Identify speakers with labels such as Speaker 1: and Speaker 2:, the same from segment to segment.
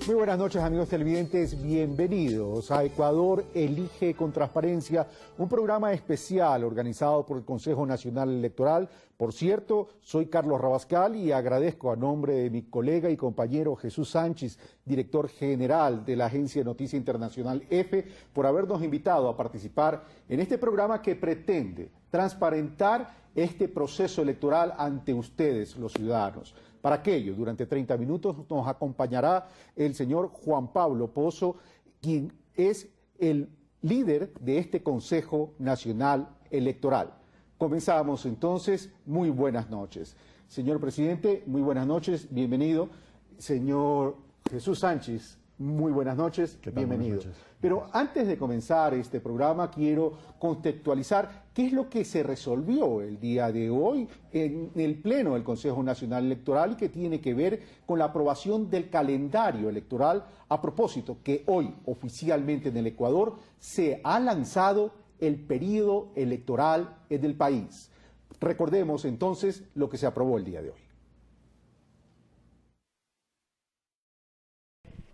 Speaker 1: Muy buenas noches, amigos televidentes, bienvenidos a Ecuador Elige con Transparencia, un programa especial organizado por el Consejo Nacional Electoral. Por cierto, soy Carlos Rabascal y agradezco a nombre de mi colega y compañero Jesús Sánchez, director general de la Agencia de Noticia Internacional EFE, por habernos invitado a participar en este programa que pretende transparentar este proceso electoral ante ustedes, los ciudadanos. Para aquello, durante 30 minutos nos acompañará el señor Juan Pablo Pozo, quien es el líder de este Consejo Nacional Electoral. Comenzamos entonces. Muy buenas noches. Señor presidente, muy buenas noches, bienvenido. Señor Jesús Sánchez, muy buenas noches, bienvenido. Buenas noches. Pero antes de comenzar este programa, quiero contextualizar qué es lo que se resolvió el día de hoy en el Pleno del Consejo Nacional Electoral y que tiene que ver con la aprobación del calendario electoral. A propósito, que hoy oficialmente en el Ecuador se ha lanzado el periodo electoral del país. Recordemos entonces lo que se aprobó el día de hoy.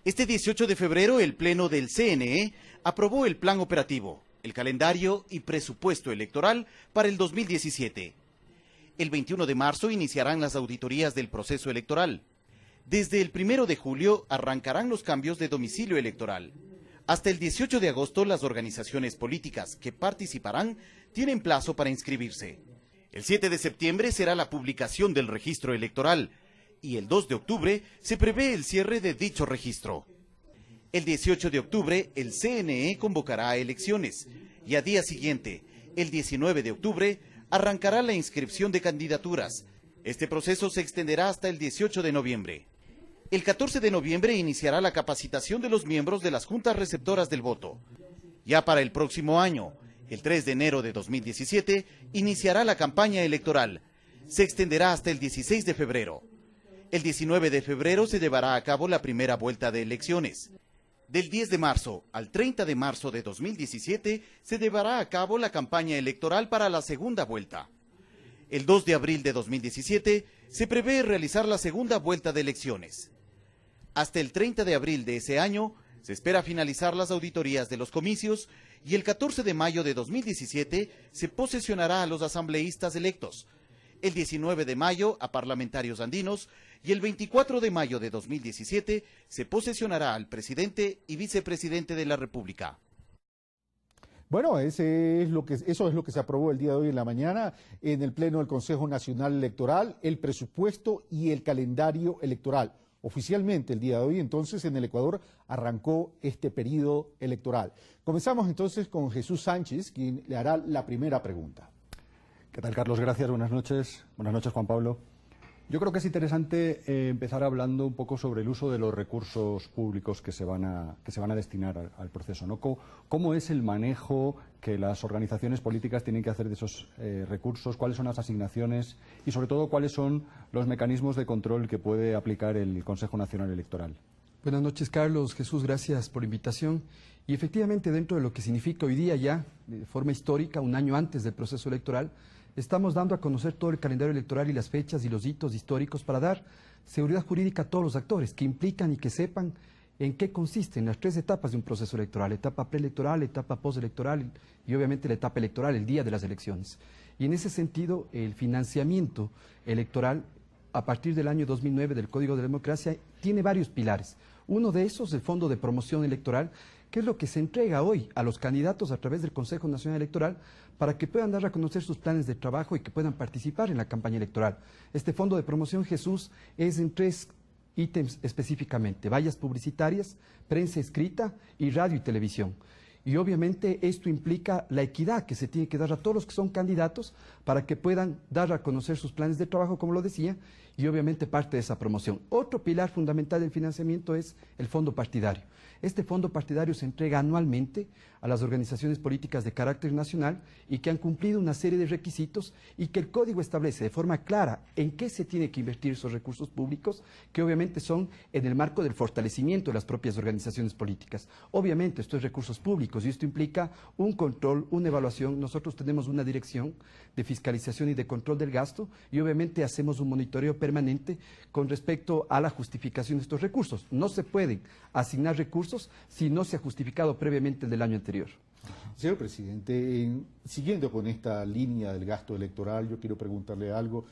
Speaker 2: Este 18 de febrero, el Pleno del CNE aprobó el Plan Operativo, el calendario y presupuesto electoral para el 2017. El 21 de marzo iniciarán las auditorías del proceso electoral. Desde el 1 de julio arrancarán los cambios de domicilio electoral. Hasta el 18 de agosto, las organizaciones políticas que participarán tienen plazo para inscribirse. El 7 de septiembre será la publicación del registro electoral, y el 2 de octubre se prevé el cierre de dicho registro. El 18 de octubre, el CNE convocará a elecciones y a día siguiente, el 19 de octubre, arrancará la inscripción de candidaturas. Este proceso se extenderá hasta el 18 de noviembre. El 14 de noviembre iniciará la capacitación de los miembros de las juntas receptoras del voto. Ya para el próximo año, el 3 de enero de 2017, iniciará la campaña electoral. Se extenderá hasta el 16 de febrero. El 19 de febrero se llevará a cabo la primera vuelta de elecciones. Del 10 de marzo al 30 de marzo de 2017 se llevará a cabo la campaña electoral para la segunda vuelta. El 2 de abril de 2017 se prevé realizar la segunda vuelta de elecciones. Hasta el 30 de abril de ese año se espera finalizar las auditorías de los comicios y el 14 de mayo de 2017 se posesionará a los asambleístas electos. El 19 de mayo a parlamentarios andinos y el 24 de mayo de 2017 se posesionará al presidente y vicepresidente de la República.
Speaker 1: Bueno, eso es lo que se aprobó el día de hoy en la mañana en el Pleno del Consejo Nacional Electoral, el presupuesto y el calendario electoral. Oficialmente el día de hoy, entonces, en el Ecuador arrancó este periodo electoral. Comenzamos entonces con Jesús Sánchez, quien le hará la primera pregunta.
Speaker 3: ¿Qué tal, Carlos? Gracias, buenas noches. Buenas noches, Juan Pablo. Yo creo que es interesante empezar hablando un poco sobre el uso de los recursos públicos que se van a destinar al proceso, ¿no? ¿Cómo es el manejo que las organizaciones políticas tienen que hacer de esos recursos? ¿Cuáles son las asignaciones? Y, sobre todo, ¿cuáles son los mecanismos de control que puede aplicar el Consejo Nacional Electoral?
Speaker 4: Buenas noches, Carlos. Jesús, gracias por la invitación. Y efectivamente, dentro de lo que significa hoy día ya, de forma histórica, un año antes del proceso electoral, estamos dando a conocer todo el calendario electoral y las fechas y los hitos históricos para dar seguridad jurídica a todos los actores que implican y que sepan en qué consisten las tres etapas de un proceso electoral: etapa preelectoral, etapa postelectoral y obviamente la etapa electoral, el día de las elecciones. Y en ese sentido, el financiamiento electoral a partir del año 2009 del Código de Democracia tiene varios pilares. Uno de esos, el Fondo de Promoción Electoral, que es lo que se entrega hoy a los candidatos a través del Consejo Nacional Electoral para que puedan dar a conocer sus planes de trabajo y que puedan participar en la campaña electoral. Este fondo de promoción, Jesús, es en 3 ítems específicamente: vallas publicitarias, prensa escrita y radio y televisión. Y obviamente esto implica la equidad que se tiene que dar a todos los que son candidatos para que puedan dar a conocer sus planes de trabajo, como lo decía, y obviamente parte de esa promoción. Otro pilar fundamental del financiamiento es el fondo partidario. Este fondo partidario se entrega anualmente a las organizaciones políticas de carácter nacional y que han cumplido una serie de requisitos y que el Código establece de forma clara en qué se tiene que invertir esos recursos públicos, que obviamente son en el marco del fortalecimiento de las propias organizaciones políticas. Obviamente esto es recursos públicos y esto implica un control, una evaluación. Nosotros tenemos una dirección de fiscalización y de control del gasto y obviamente hacemos un monitoreo permanente con respecto a la justificación de estos recursos. No se pueden asignar recursos si no se ha justificado previamente el del año anterior.
Speaker 1: Señor presidente, siguiendo con esta línea del gasto electoral, yo quiero preguntarle algo.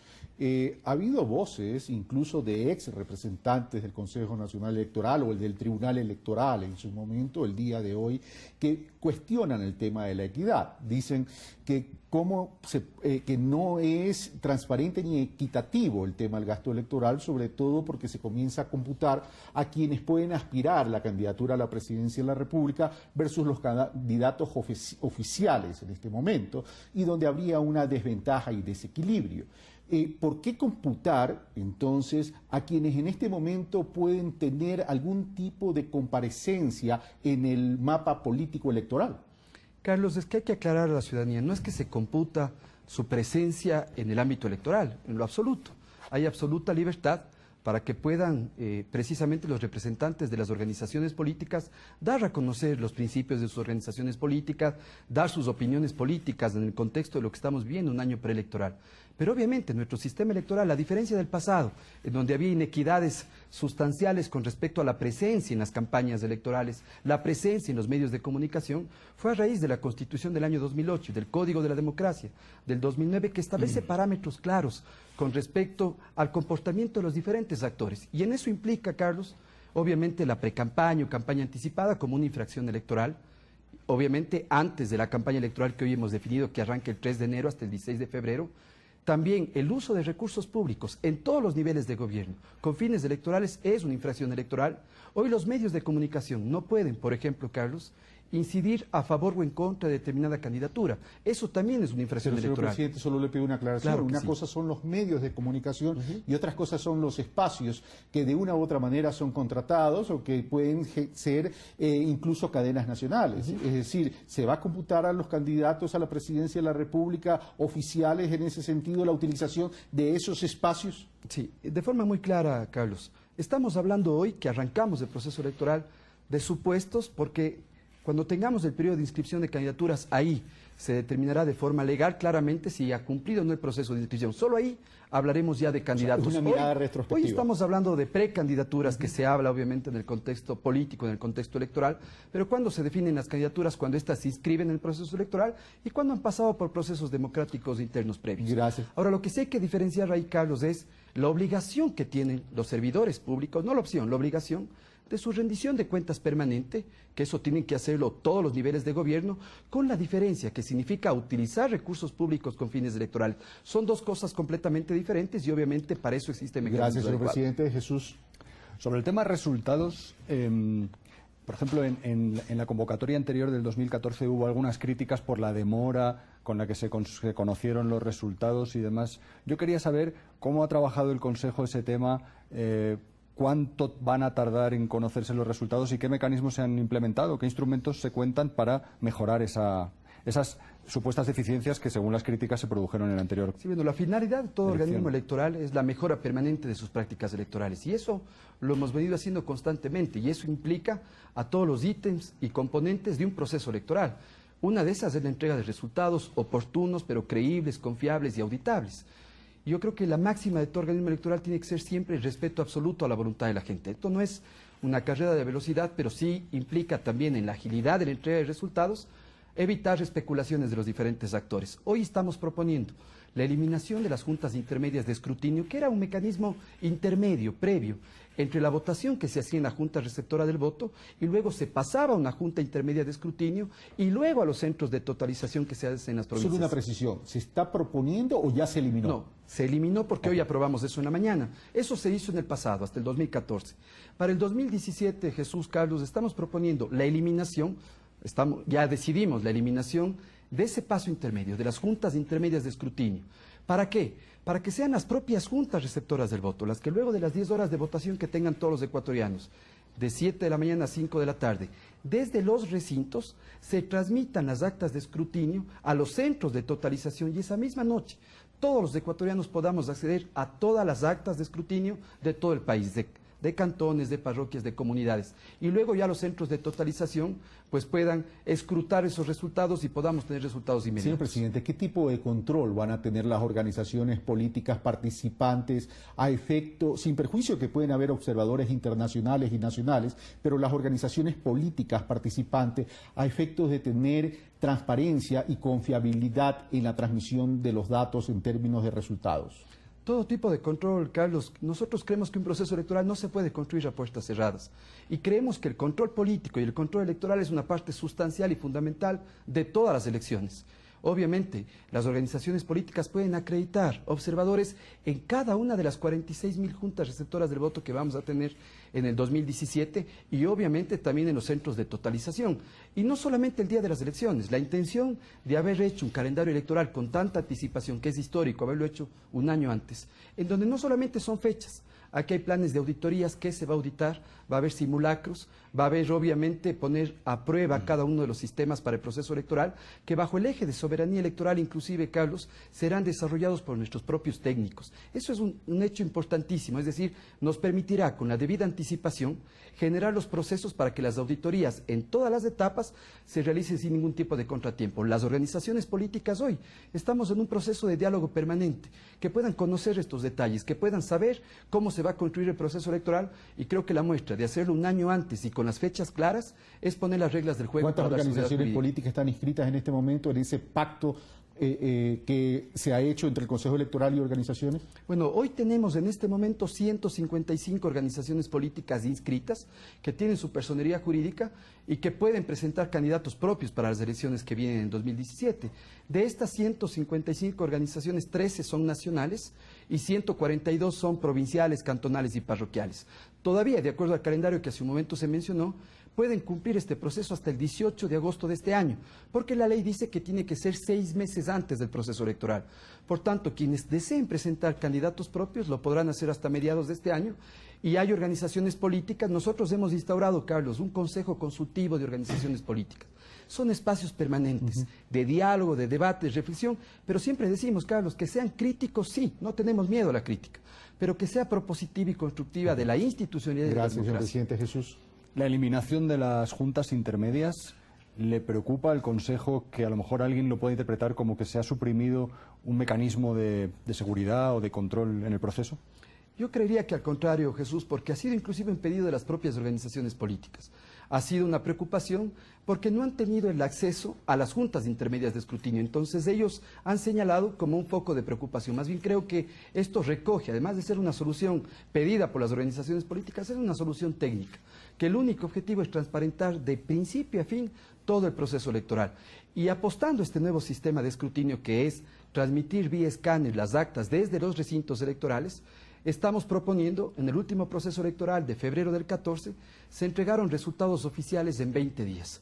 Speaker 1: Ha habido voces, incluso de ex representantes del Consejo Nacional Electoral o el del Tribunal Electoral en su momento, el día de hoy, que cuestionan el tema de la equidad. Dicen que que no es transparente ni equitativo el tema del gasto electoral, sobre todo porque se comienza a computar a quienes pueden aspirar a la candidatura a la presidencia de la República versus los candidatos oficiales en este momento, y donde habría una desventaja y desequilibrio. ¿Por qué computar entonces a quienes en este momento pueden tener algún tipo de comparecencia en el mapa político electoral?
Speaker 4: Carlos, es que hay que aclarar a la ciudadanía, no es que se computa su presencia en el ámbito electoral, en lo absoluto. Hay absoluta libertad para que puedan precisamente los representantes de las organizaciones políticas dar a conocer los principios de sus organizaciones políticas, dar sus opiniones políticas en el contexto de lo que estamos viviendo, un año preelectoral. Pero obviamente nuestro sistema electoral, a diferencia del pasado, en donde había inequidades sustanciales con respecto a la presencia en las campañas electorales, la presencia en los medios de comunicación, fue a raíz de la Constitución del año 2008, del Código de la Democracia del 2009, que establece parámetros claros con respecto al comportamiento de los diferentes actores. Y en eso implica, Carlos, obviamente la precampaña o campaña anticipada como una infracción electoral, obviamente antes de la campaña electoral que hoy hemos definido, que arranca el 3 de enero hasta el 16 de febrero, también el uso de recursos públicos en todos los niveles de gobierno con fines electorales es una infracción electoral. Hoy los medios de comunicación no pueden, por ejemplo, Carlos, incidir a favor o en contra de determinada candidatura. Eso también es una infracción electoral.
Speaker 1: Señor presidente, solo le pido una aclaración.
Speaker 4: Claro que
Speaker 1: una
Speaker 4: sí.
Speaker 1: cosa son los medios de comunicación y otras cosas son los espacios que de una u otra manera son contratados o que pueden ser incluso cadenas nacionales. Es decir, ¿se va a computar a los candidatos a la presidencia de la República oficiales en ese sentido la utilización de esos espacios?
Speaker 4: Sí, de forma muy clara, Carlos. Estamos hablando hoy que arrancamos el proceso electoral de supuestos porque cuando tengamos el periodo de inscripción de candidaturas, ahí se determinará de forma legal claramente si ha cumplido o no el proceso de inscripción. Solo ahí hablaremos ya de candidatos.
Speaker 1: O sea, una mirada retrospectiva.
Speaker 4: Hoy estamos hablando de precandidaturas, que se habla obviamente en el contexto político, en el contexto electoral, pero cuando se definen las candidaturas, cuando éstas se inscriben en el proceso electoral y cuando han pasado por procesos democráticos internos previos.
Speaker 1: Gracias.
Speaker 4: Ahora, lo que sí hay que diferenciar ahí, Carlos, es la obligación que tienen los servidores públicos, no la opción, la obligación de su rendición de cuentas permanente, que eso tienen que hacerlo todos los niveles de gobierno, con la diferencia que significa utilizar recursos públicos con fines electorales. Son dos cosas completamente diferentes y obviamente para eso existe mecanismos
Speaker 1: Gracias, señor
Speaker 4: adecuados.
Speaker 1: presidente. Jesús.
Speaker 3: Sobre el tema de resultados, por ejemplo, en la convocatoria anterior del 2014 hubo algunas críticas por la demora con la que se conocieron los resultados y demás. Yo quería saber cómo ha trabajado el Consejo ese tema, cuánto van a tardar en conocerse los resultados y qué mecanismos se han implementado, qué instrumentos se cuentan para mejorar esas supuestas deficiencias que, según las críticas, se produjeron en el anterior.
Speaker 4: Sí, bueno, la finalidad de todo
Speaker 3: elección.
Speaker 4: organismo electoral es la mejora permanente de sus prácticas electorales y eso lo hemos venido haciendo constantemente y eso implica a todos los ítems y componentes de un proceso electoral. Una de esas es la entrega de resultados oportunos, pero creíbles, confiables y auditables. Yo creo que la máxima de todo organismo electoral tiene que ser siempre el respeto absoluto a la voluntad de la gente. Esto no es una carrera de velocidad, pero sí implica también en la agilidad de la entrega de resultados evitar especulaciones de los diferentes actores. Hoy estamos proponiendo la eliminación de las juntas intermedias de escrutinio, que era un mecanismo intermedio, previo, entre la votación que se hacía en la junta receptora del voto y luego se pasaba a una junta intermedia de escrutinio y luego a los centros de totalización que se hacen en las provincias.
Speaker 1: Solo una precisión, ¿se está proponiendo o ya se eliminó?
Speaker 4: No, se eliminó porque hoy aprobamos eso en la mañana. Eso se hizo en el pasado, hasta el 2014. Para el 2017, Jesús, Carlos, estamos proponiendo la eliminación, ya decidimos la eliminación de ese paso intermedio, de las juntas intermedias de escrutinio. ¿Para qué? Para que sean las propias juntas receptoras del voto, las que luego de las 10 horas de votación que tengan todos los ecuatorianos, de 7 de la mañana a 5 de la tarde, desde los recintos se transmitan las actas de escrutinio a los centros de totalización y esa misma noche todos los ecuatorianos podamos acceder a todas las actas de escrutinio de todo el país, de cantones, de parroquias, de comunidades. Y luego ya los centros de totalización pues puedan escrutar esos resultados y podamos tener resultados inmediatos.
Speaker 1: Señor presidente, ¿qué tipo de control van a tener las organizaciones políticas participantes a efecto, sin perjuicio que pueden haber observadores internacionales y nacionales, pero las organizaciones políticas participantes a efectos de tener transparencia y confiabilidad en la transmisión de los datos en términos de resultados?
Speaker 4: Todo tipo de control, Carlos. Nosotros creemos que un proceso electoral no se puede construir a puertas cerradas. Y creemos que el control político y el control electoral es una parte sustancial y fundamental de todas las elecciones. Obviamente, las organizaciones políticas pueden acreditar observadores en cada una de las 46.000 juntas receptoras del voto que vamos a tener en el 2017 y obviamente también en los centros de totalización. Y no solamente el día de las elecciones, la intención de haber hecho un calendario electoral con tanta anticipación, que es histórico, haberlo hecho un año antes, en donde no solamente son fechas, aquí hay planes de auditorías, que se va a auditar, va a haber simulacros, va a haber obviamente poner a prueba cada uno de los sistemas para el proceso electoral, que bajo el eje de soberanía electoral, inclusive, Carlos, serán desarrollados por nuestros propios técnicos. Eso es un hecho importantísimo, es decir, nos permitirá con la debida anticipación generar los procesos para que las auditorías en todas las etapas se realicen sin ningún tipo de contratiempo. Las organizaciones políticas hoy estamos en un proceso de diálogo permanente, que puedan conocer estos detalles, que puedan saber cómo se va a construir el proceso electoral y creo que la muestra de hacerlo un año antes y con las fechas claras es poner las reglas del juego.
Speaker 1: ¿Cuántas organizaciones políticas están inscritas en este momento en ese pacto que se ha hecho entre el Consejo Electoral y organizaciones?
Speaker 4: Bueno, hoy tenemos en este momento 155 organizaciones políticas inscritas que tienen su personería jurídica y que pueden presentar candidatos propios para las elecciones que vienen en 2017. De estas 155 organizaciones, 13 son nacionales y 142 son provinciales, cantonales y parroquiales. Todavía, de acuerdo al calendario que hace un momento se mencionó, pueden cumplir este proceso hasta el 18 de agosto de este año, porque la ley dice que tiene que ser 6 meses antes del proceso electoral. Por tanto, quienes deseen presentar candidatos propios lo podrán hacer hasta mediados de este año, y hay organizaciones políticas. Nosotros hemos instaurado, Carlos, un consejo consultivo de organizaciones políticas. Son espacios permanentes de diálogo, de debate, de reflexión, pero siempre decimos, Carlos, que sean críticos, sí, no tenemos miedo a la crítica, pero que sea propositiva y constructiva de la institucionalidad.
Speaker 1: Gracias,
Speaker 4: de la democracia.
Speaker 1: señor presidente. Jesús.
Speaker 3: La eliminación de las juntas intermedias, ¿le preocupa al Consejo que a lo mejor alguien lo puede interpretar como que se ha suprimido un mecanismo de seguridad o de control en el proceso?
Speaker 4: Yo creería que al contrario, Jesús, porque ha sido inclusive un pedido de las propias organizaciones políticas. Ha sido una preocupación porque no han tenido el acceso a las juntas intermedias de escrutinio. Entonces ellos han señalado como un foco de preocupación. Más bien creo que esto recoge, además de ser una solución pedida por las organizaciones políticas, es una solución técnica, que el único objetivo es transparentar de principio a fin todo el proceso electoral. Y apostando a este nuevo sistema de escrutinio, que es transmitir vía escáner las actas desde los recintos electorales, estamos proponiendo, en el último proceso electoral de febrero del 14, se entregaron resultados oficiales en 20 días.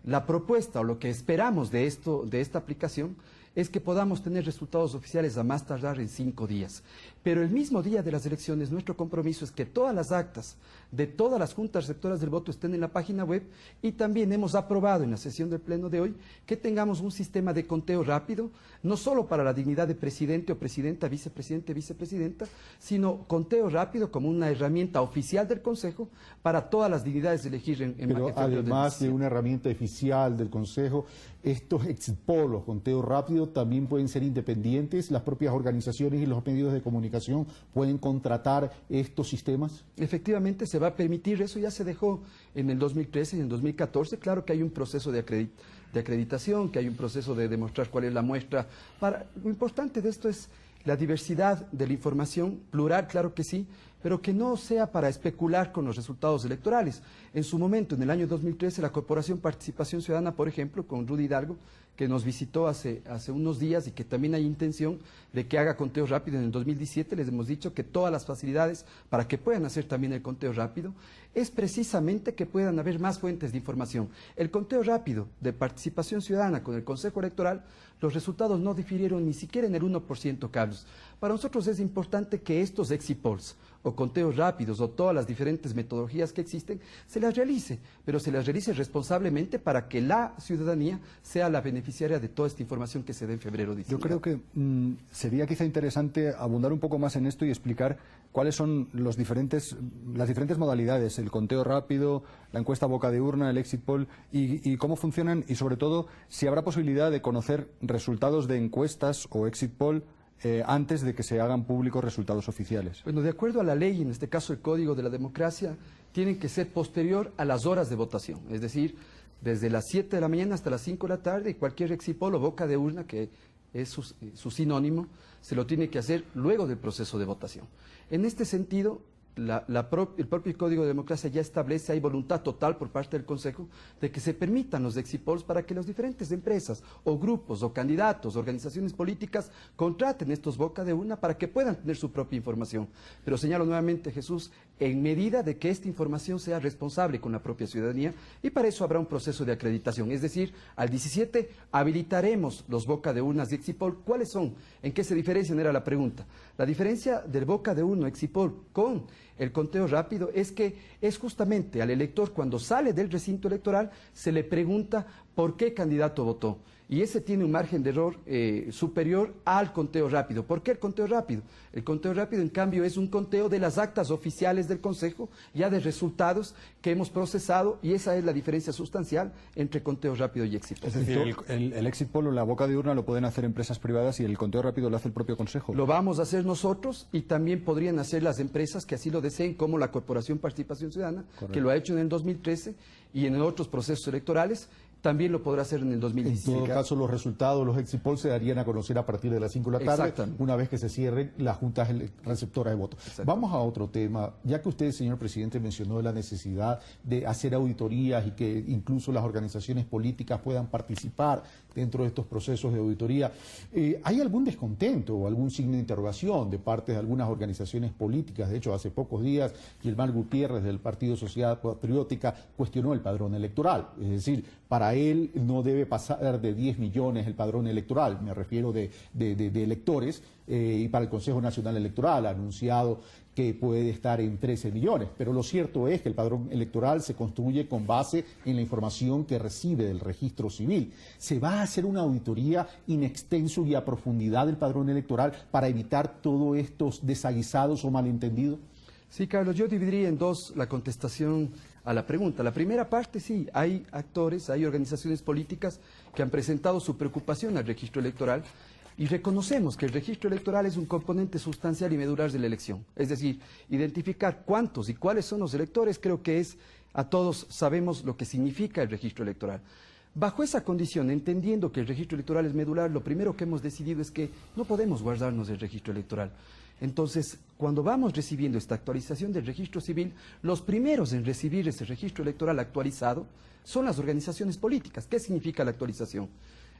Speaker 4: La propuesta o lo que esperamos de esta aplicación es que podamos tener resultados oficiales a más tardar en 5 días. Pero el mismo día de las elecciones, nuestro compromiso es que todas las actas de todas las juntas receptoras del voto estén en la página web, y también hemos aprobado en la sesión del Pleno de hoy que tengamos un sistema de conteo rápido, no solo para la dignidad de presidente o presidenta, vicepresidente, vicepresidenta, sino conteo rápido como una herramienta oficial del Consejo para todas las dignidades de elegir en
Speaker 1: Pero además de una herramienta oficial del Consejo, estos exit poll, los conteos rápidos, también pueden ser independientes. Las propias organizaciones y los medios de comunicación pueden contratar estos sistemas.
Speaker 4: Efectivamente, se va a permitir eso. Ya se dejó en el 2013 y en el 2014. Claro que hay un proceso de acreditación, que hay un proceso de demostrar cuál es la muestra. Lo importante de esto es la diversidad de la información, plural, claro que sí, pero que no sea para especular con los resultados electorales. En su momento, en el año 2013, la Corporación Participación Ciudadana, por ejemplo, con Rudy Hidalgo, que nos visitó hace unos días y que también hay intención de que haga conteo rápido en el 2017, les hemos dicho que todas las facilidades para que puedan hacer también el conteo rápido es precisamente que puedan haber más fuentes de información. El conteo rápido de Participación Ciudadana con el Consejo Electoral, los resultados no difirieron ni siquiera en el 1%, Carlos. Para nosotros es importante que estos exit polls o conteos rápidos o todas las diferentes metodologías que existen, se las realice, pero se las realice responsablemente para que la ciudadanía sea la beneficiaria de toda esta información que se dé en febrero.
Speaker 3: Yo creo que sería quizá interesante abundar un poco más en esto y explicar cuáles son las diferentes modalidades, el conteo rápido, la encuesta boca de urna, el exit poll, y cómo funcionan, y sobre todo si habrá posibilidad de conocer resultados de encuestas o exit poll antes de que se hagan públicos resultados oficiales.
Speaker 4: Bueno, de acuerdo a la ley, en este caso el Código de la Democracia, tienen que ser posterior a las horas de votación, es decir, desde las 7 de la mañana hasta las 5 de la tarde, y cualquier exit poll o boca de urna, que es su sinónimo, se lo tiene que hacer luego del proceso de votación. En este sentido, el propio Código de Democracia ya establece, hay voluntad total por parte del Consejo de que se permitan los exit polls para que las diferentes empresas o grupos o candidatos, organizaciones políticas contraten estos boca de urna para que puedan tener su propia información. Pero señalo nuevamente, Jesús, en medida de que esta información sea responsable con la propia ciudadanía, y para eso habrá un proceso de acreditación. Es decir, al 17 habilitaremos los boca de urnas de exit poll. ¿Cuáles son? ¿En qué se diferencian? Era la pregunta. La diferencia del boca de urna exit poll con el conteo rápido es que es justamente al elector, cuando sale del recinto electoral, se le pregunta por qué candidato votó. Y ese tiene un margen de error superior al conteo rápido. ¿Por qué el conteo rápido? El conteo rápido, en cambio, es un conteo de las actas oficiales del Consejo, ya de resultados que hemos procesado, y esa es la diferencia sustancial entre conteo rápido y exit poll.
Speaker 3: Es decir, el exit poll o la boca de urna lo pueden hacer empresas privadas y el conteo rápido lo hace el propio Consejo.
Speaker 4: Lo vamos a hacer nosotros, y también podrían hacer las empresas que así lo deseen, como la Corporación Participación Ciudadana,
Speaker 3: Correcto,
Speaker 4: que lo ha hecho en el 2013 y en otros procesos electorales. También lo podrá hacer en el 2017.
Speaker 1: En todo caso, los resultados, los exit polls se darían a conocer a partir de las 5 de la tarde, una vez que se cierren las juntas receptoras de votos. Vamos a otro tema. Ya que usted, señor presidente, mencionó la necesidad de hacer auditorías y que incluso las organizaciones políticas puedan participar dentro de estos procesos de auditoría, ¿hay algún descontento o algún signo de interrogación de parte de algunas organizaciones políticas? De hecho, hace pocos días, Gilmar Gutiérrez, del Partido Sociedad Patriótica, cuestionó el padrón electoral. Es decir, para él no debe pasar de 10 millones el padrón electoral, me refiero de electores, y para el Consejo Nacional Electoral ha anunciado que puede estar en 13 millones. Pero lo cierto es que el padrón electoral se construye con base en la información que recibe del registro civil. ¿Se va a hacer una auditoría in extenso y a profundidad del padrón electoral para evitar todos estos desaguisados o malentendidos?
Speaker 4: Sí, Carlos, yo dividiría en dos la contestación a la pregunta. La primera parte, sí, hay actores, hay organizaciones políticas que han presentado su preocupación al registro electoral, y reconocemos que el registro electoral es un componente sustancial y medular de la elección. Es decir, identificar cuántos y cuáles son los electores, creo que a todos sabemos lo que significa el registro electoral. Bajo esa condición, entendiendo que el registro electoral es medular, lo primero que hemos decidido es que no podemos guardarnos del registro electoral. Entonces, cuando vamos recibiendo esta actualización del registro civil, los primeros en recibir ese registro electoral actualizado son las organizaciones políticas. ¿Qué significa la actualización?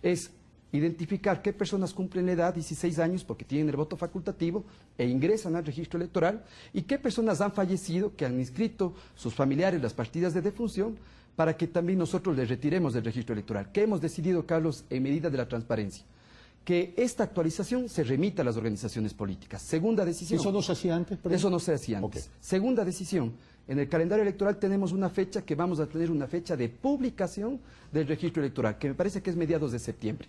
Speaker 4: Es identificar qué personas cumplen la edad, 16 años, porque tienen el voto facultativo e ingresan al registro electoral, y qué personas han fallecido, que han inscrito sus familiares las partidas de defunción, para que también nosotros les retiremos del registro electoral. ¿Qué hemos decidido, Carlos, en medida de la transparencia? Que esta actualización se remita a las organizaciones políticas. Segunda decisión.
Speaker 1: ¿Eso no se hacía antes?
Speaker 4: Eso no se hacía antes. Okay. Segunda decisión. En el calendario electoral tenemos una fecha que vamos a tener una fecha de publicación del registro electoral, que me parece que es mediados de septiembre.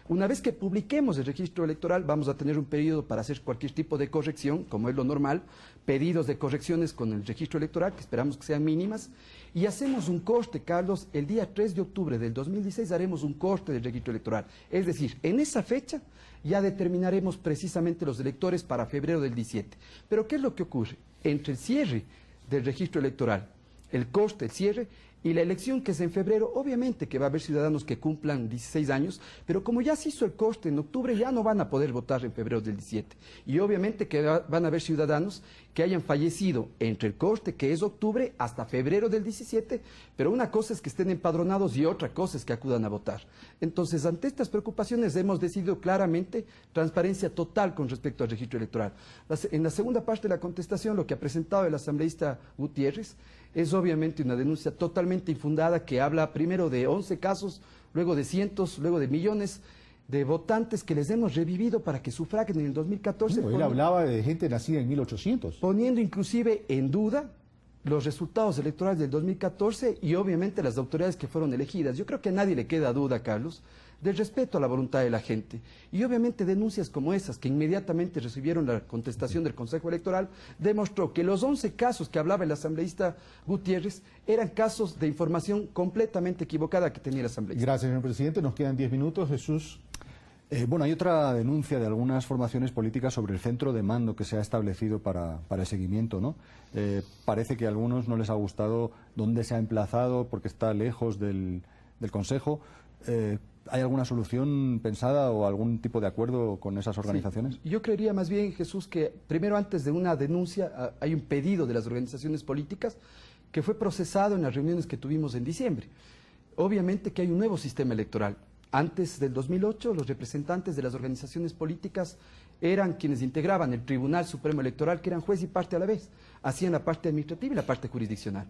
Speaker 4: Una vez que publiquemos el registro electoral, vamos a tener un periodo para hacer cualquier tipo de corrección, como es lo normal, pedidos de correcciones con el registro electoral, que esperamos que sean mínimas, y hacemos un corte, Carlos, el día 3 de octubre del 2016 haremos un corte del registro electoral. Es decir, en esa fecha ya determinaremos precisamente los electores para febrero del 17. Pero ¿qué es lo que ocurre? Entre el cierre del registro electoral, el corte, el cierre, y la elección, que es en febrero, obviamente que va a haber ciudadanos que cumplan 16 años, pero como ya se hizo el corte en octubre, ya no van a poder votar en febrero del 17. Y obviamente que van a haber ciudadanos que hayan fallecido entre el corte, que es octubre, hasta febrero del 17, pero una cosa es que estén empadronados y otra cosa es que acudan a votar. Entonces, ante estas preocupaciones hemos decidido claramente transparencia total con respecto al registro electoral. En la segunda parte de la contestación, lo que ha presentado el asambleísta Gutiérrez es obviamente una denuncia totalmente infundada, que habla primero de 11 casos, luego de cientos, luego de millones. de votantes que les hemos revivido para que sufraguen en el 2014.
Speaker 1: Él hablaba de gente nacida en 1800.
Speaker 4: Poniendo inclusive en duda los resultados electorales del 2014 y obviamente las autoridades que fueron elegidas. Yo creo que a nadie le queda duda, Carlos, del respeto a la voluntad de la gente. Y obviamente denuncias como esas, que inmediatamente recibieron la contestación del Consejo Electoral, demostró que los 11 casos que hablaba el asambleísta Gutiérrez eran casos de información completamente equivocada que tenía el asambleísta.
Speaker 1: Gracias, señor presidente. Nos quedan 10 minutos. Jesús.
Speaker 3: Bueno, hay otra denuncia de algunas formaciones políticas sobre el centro de mando que se ha establecido para el seguimiento, ¿no? Parece que a algunos no les ha gustado dónde se ha emplazado porque está lejos del Consejo. ¿Hay alguna solución pensada o algún tipo de acuerdo con esas organizaciones?
Speaker 4: Sí, yo creería más bien, Jesús, que primero antes de una denuncia hay un pedido de las organizaciones políticas que fue procesado en las reuniones que tuvimos en diciembre. Obviamente que hay un nuevo sistema electoral. Antes del 2008, los representantes de las organizaciones políticas eran quienes integraban el Tribunal Supremo Electoral, que eran juez y parte a la vez. Hacían la parte administrativa y la parte jurisdiccional.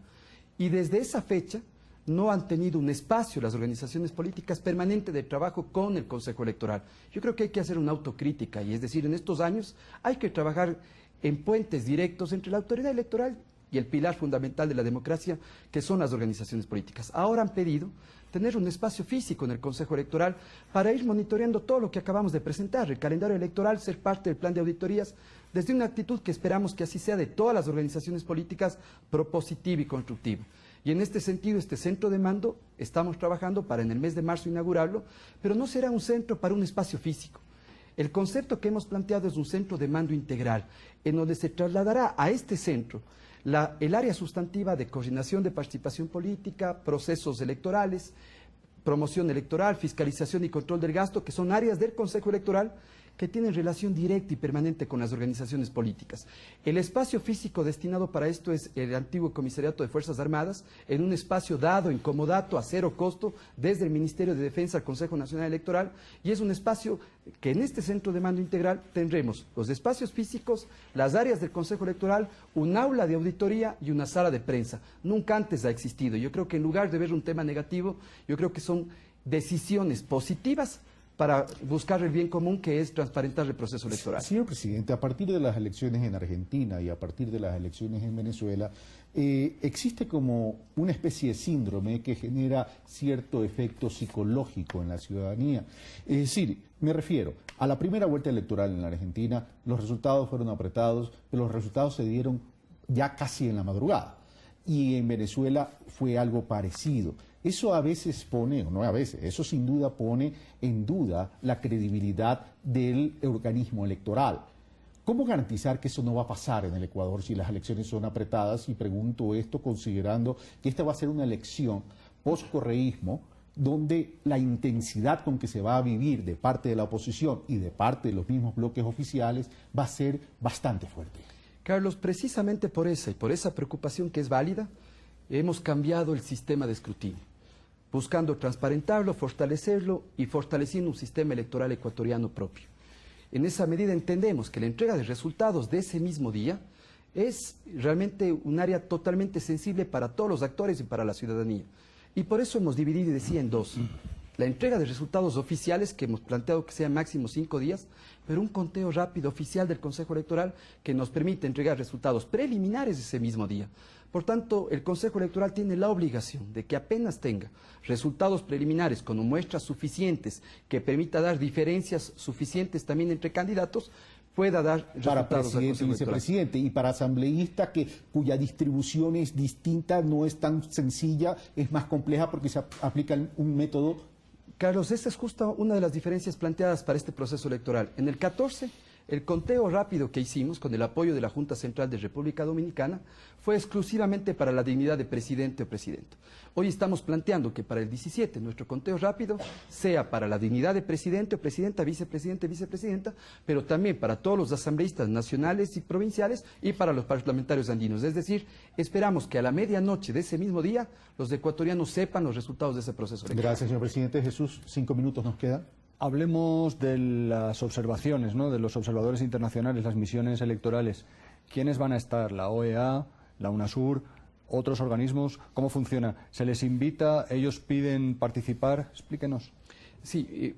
Speaker 4: Y desde esa fecha no han tenido un espacio las organizaciones políticas permanente de trabajo con el Consejo Electoral. Yo creo que hay que hacer una autocrítica, y es decir, en estos años hay que trabajar en puentes directos entre la autoridad electoral y el pilar fundamental de la democracia, que son las organizaciones políticas. Ahora han pedido tener un espacio físico en el Consejo Electoral para ir monitoreando todo lo que acabamos de presentar, el calendario electoral, ser parte del plan de auditorías, desde una actitud que esperamos que así sea de todas las organizaciones políticas, propositiva y constructiva. Y en este sentido, este centro de mando, estamos trabajando para en el mes de marzo inaugurarlo, pero no será un centro para un espacio físico. El concepto que hemos planteado es un centro de mando integral, en donde se trasladará a este centro el área sustantiva de coordinación de participación política, procesos electorales, promoción electoral, fiscalización y control del gasto, que son áreas del Consejo Electoral que tienen relación directa y permanente con las organizaciones políticas. El espacio físico destinado para esto es el antiguo Comisariato de Fuerzas Armadas, en un espacio dado en comodato a cero costo desde el Ministerio de Defensa al Consejo Nacional Electoral, y es un espacio que en este centro de mando integral tendremos los espacios físicos, las áreas del Consejo Electoral, un aula de auditoría y una sala de prensa. Nunca antes ha existido. Yo creo que en lugar de ver un tema negativo, yo creo que son decisiones positivas para buscar el bien común, que es transparentar el proceso electoral.
Speaker 1: Señor presidente, a partir de las elecciones en Argentina y a partir de las elecciones en Venezuela, existe como una especie de síndrome que genera cierto efecto psicológico en la ciudadanía. Es decir, me refiero a la primera vuelta electoral en la Argentina, los resultados fueron apretados, pero los resultados se dieron ya casi en la madrugada. Y en Venezuela fue algo parecido. Eso a veces pone, o no a veces, eso sin duda pone en duda la credibilidad del organismo electoral. ¿Cómo garantizar que eso no va a pasar en el Ecuador si las elecciones son apretadas? Y pregunto esto considerando que esta va a ser una elección post-correísmo, donde la intensidad con que se va a vivir de parte de la oposición y de parte de los mismos bloques oficiales va a ser bastante fuerte.
Speaker 4: Carlos, precisamente por esa preocupación que es válida, hemos cambiado el sistema de escrutinio, buscando transparentarlo, fortalecerlo y fortaleciendo un sistema electoral ecuatoriano propio. En esa medida entendemos que la entrega de resultados de ese mismo día es realmente un área totalmente sensible para todos los actores y para la ciudadanía. Y por eso hemos dividido, decía, en dos. La entrega de resultados oficiales, que hemos planteado que sea máximo 5 días, pero un conteo rápido oficial del Consejo Electoral que nos permite entregar resultados preliminares ese mismo día. Por tanto, el Consejo Electoral tiene la obligación de que apenas tenga resultados preliminares con muestras suficientes que permita dar diferencias suficientes también entre candidatos, pueda dar resultados
Speaker 1: para
Speaker 4: al
Speaker 1: presidente y
Speaker 4: Consejo Electoral.
Speaker 1: vicepresidente, y para asambleísta cuya distribución es distinta, no es tan sencilla, es más compleja porque se aplica un método.
Speaker 4: Carlos, esa es justo una de las diferencias planteadas para este proceso electoral. En el 14, el conteo rápido que hicimos con el apoyo de la Junta Central de República Dominicana fue exclusivamente para la dignidad de presidente o presidenta. Hoy estamos planteando que para el 17 nuestro conteo rápido sea para la dignidad de presidente o presidenta, vicepresidente, vicepresidenta, pero también para todos los asambleístas nacionales y provinciales y para los parlamentarios andinos. Es decir, esperamos que a la medianoche de ese mismo día los ecuatorianos sepan los resultados de ese proceso electoral.
Speaker 1: Gracias, señor presidente. Jesús, 5 minutos nos quedan.
Speaker 3: Hablemos de las observaciones, ¿no?, de los observadores internacionales, las misiones electorales. ¿Quiénes van a estar? ¿La OEA, la UNASUR, otros organismos? ¿Cómo funciona? ¿Se les invita? ¿Ellos piden participar? Explíquenos.
Speaker 4: Sí,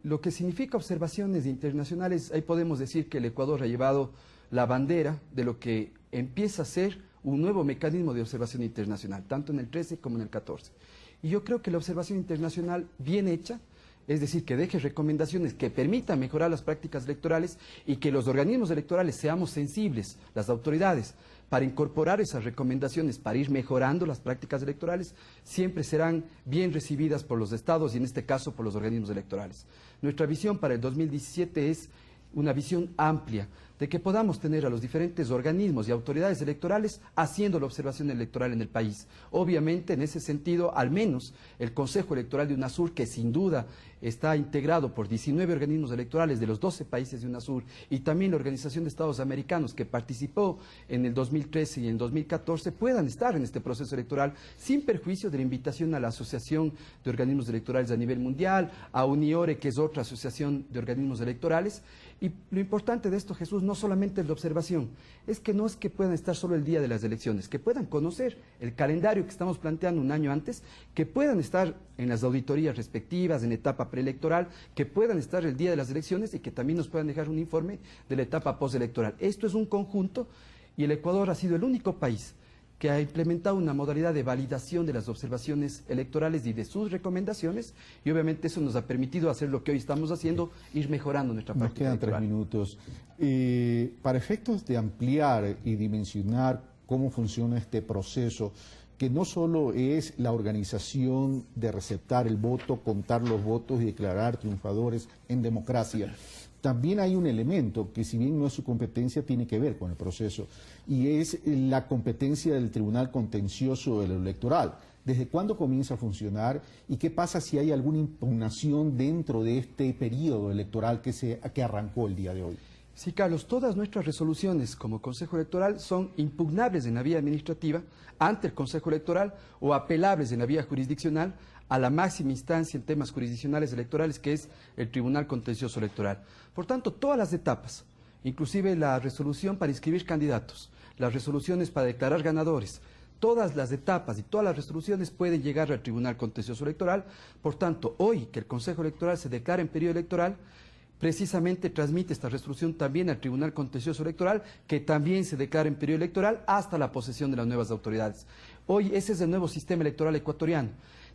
Speaker 4: Lo que significa observaciones internacionales, ahí podemos decir que el Ecuador ha llevado la bandera de lo que empieza a ser un nuevo mecanismo de observación internacional, tanto en el 13 como en el 14. Y yo creo que la observación internacional bien hecha, es decir, que deje recomendaciones que permitan mejorar las prácticas electorales y que los organismos electorales seamos sensibles, las autoridades, para incorporar esas recomendaciones, para ir mejorando las prácticas electorales, siempre serán bien recibidas por los estados y en este caso por los organismos electorales. Nuestra visión para el 2017 es una visión amplia, de que podamos tener a los diferentes organismos y autoridades electorales haciendo la observación electoral en el país. Obviamente, en ese sentido, al menos el Consejo Electoral de UNASUR, que sin duda está integrado por 19 organismos electorales de los 12 países de UNASUR, y también la Organización de Estados Americanos, que participó en el 2013 y en el 2014, puedan estar en este proceso electoral sin perjuicio de la invitación a la Asociación de Organismos Electorales a nivel mundial, a UNIORE, que es otra asociación de organismos electorales. Y lo importante de esto, Jesús, no solamente es la observación, es que no es que puedan estar solo el día de las elecciones, que puedan conocer el calendario que estamos planteando un año antes, que puedan estar en las auditorías respectivas, en etapa preelectoral, que puedan estar el día de las elecciones y que también nos puedan dejar un informe de la etapa postelectoral. Esto es un conjunto y el Ecuador ha sido el único país que ha implementado una modalidad de validación de las observaciones electorales y de sus recomendaciones, y obviamente eso nos ha permitido hacer lo que hoy estamos haciendo, ir mejorando nuestra práctica electoral.
Speaker 1: Nos quedan 3 minutos. Para efectos de ampliar y dimensionar cómo funciona este proceso, que no solo es la organización de receptar el voto, contar los votos y declarar triunfadores en democracia, también hay un elemento que, si bien no es su competencia, tiene que ver con el proceso, y es la competencia del Tribunal Contencioso de lo Electoral. ¿Desde cuándo comienza a funcionar y qué pasa si hay alguna impugnación dentro de este periodo electoral que arrancó el día de hoy?
Speaker 4: Sí, Carlos, todas nuestras resoluciones como Consejo Electoral son impugnables en la vía administrativa ante el Consejo Electoral o apelables en la vía jurisdiccional a la máxima instancia en temas jurisdiccionales electorales, que es el Tribunal Contencioso Electoral. Por tanto, todas las etapas, inclusive la resolución para inscribir candidatos, las resoluciones para declarar ganadores, todas las etapas y todas las resoluciones pueden llegar al Tribunal Contencioso Electoral. Por tanto, hoy que el Consejo Electoral se declara en periodo electoral, precisamente transmite esta resolución también al Tribunal Contencioso Electoral, que también se declara en periodo electoral hasta la posesión de las nuevas autoridades. Hoy ese es el nuevo sistema electoral ecuatoriano.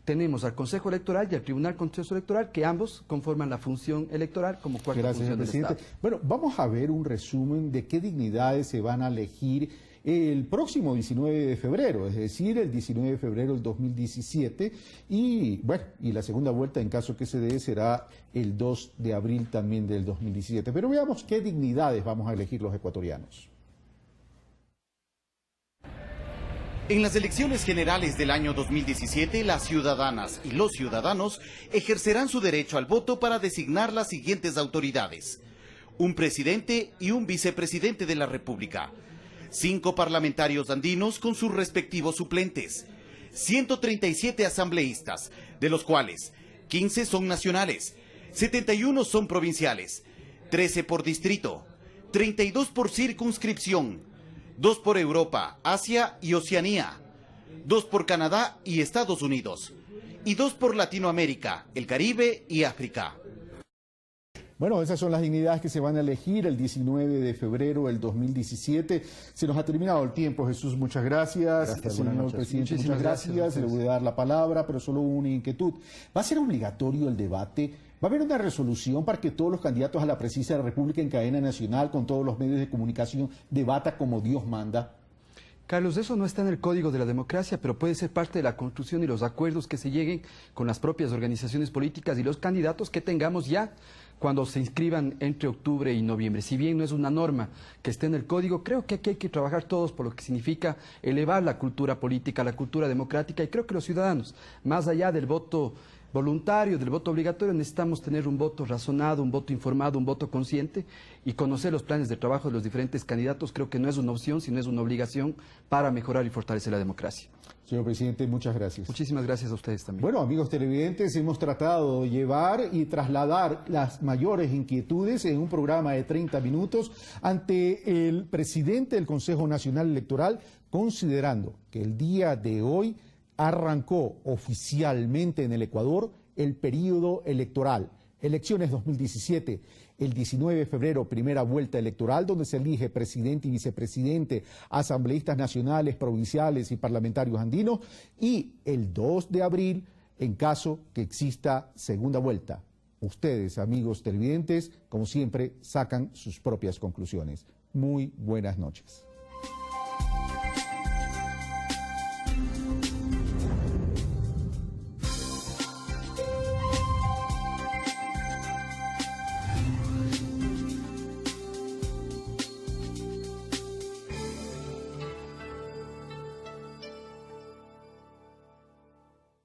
Speaker 4: Tenemos al Consejo Electoral y al Tribunal Contencioso Electoral, que ambos conforman la función electoral como cuarta función del Estado.
Speaker 1: Bueno, vamos a ver un resumen de qué dignidades se van a elegir el próximo 19 de febrero, es decir, el 19 de febrero del 2017, y bueno, y la segunda vuelta, en caso que se dé, será el 2 de abril también del 2017. Pero veamos qué dignidades vamos a elegir los ecuatorianos.
Speaker 2: En las elecciones generales del año 2017, las ciudadanas y los ciudadanos ejercerán su derecho al voto para designar las siguientes autoridades: un presidente y un vicepresidente de la República, 5 parlamentarios andinos con sus respectivos suplentes, 137 asambleístas, de los cuales 15 son nacionales, 71 son provinciales, 13 por distrito, 32 por circunscripción, 2 por Europa, Asia y Oceanía, 2 por Canadá y Estados Unidos, y 2 por Latinoamérica, el Caribe y África.
Speaker 1: Bueno, esas son las dignidades que se van a elegir el 19 de febrero del 2017. Se nos ha terminado el tiempo, Jesús, muchas gracias. Señor presidente, muchas gracias. Le voy a dar la palabra, pero solo una inquietud. ¿Va a ser obligatorio el debate? ¿Va a haber una resolución para que todos los candidatos a la presidencia de la República en cadena nacional, con todos los medios de comunicación, debata como Dios manda?
Speaker 4: Carlos, eso no está en el Código de la Democracia, pero puede ser parte de la construcción y los acuerdos que se lleguen con las propias organizaciones políticas y los candidatos que tengamos ya cuando se inscriban entre octubre y noviembre. Si bien no es una norma que esté en el Código, creo que aquí hay que trabajar todos por lo que significa elevar la cultura política, la cultura democrática, y creo que los ciudadanos, más allá del voto voluntario, del voto obligatorio, necesitamos tener un voto razonado, un voto informado, un voto consciente, y conocer los planes de trabajo de los diferentes candidatos. Creo que no es una opción, sino es una obligación para mejorar y fortalecer la democracia.
Speaker 1: Señor presidente, muchas gracias.
Speaker 4: Muchísimas gracias a ustedes también.
Speaker 1: Bueno, amigos televidentes, hemos tratado de llevar y trasladar las mayores inquietudes en un programa de 30 minutos ante el presidente del Consejo Nacional Electoral, considerando que el día de hoy arrancó oficialmente en el Ecuador el periodo electoral, Elecciones 2017, el 19 de febrero, primera vuelta electoral donde se elige presidente y vicepresidente, asambleístas nacionales, provinciales y parlamentarios andinos, y el 2 de abril, en caso que exista segunda vuelta. Ustedes, amigos televidentes, como siempre, sacan sus propias conclusiones. Muy buenas noches.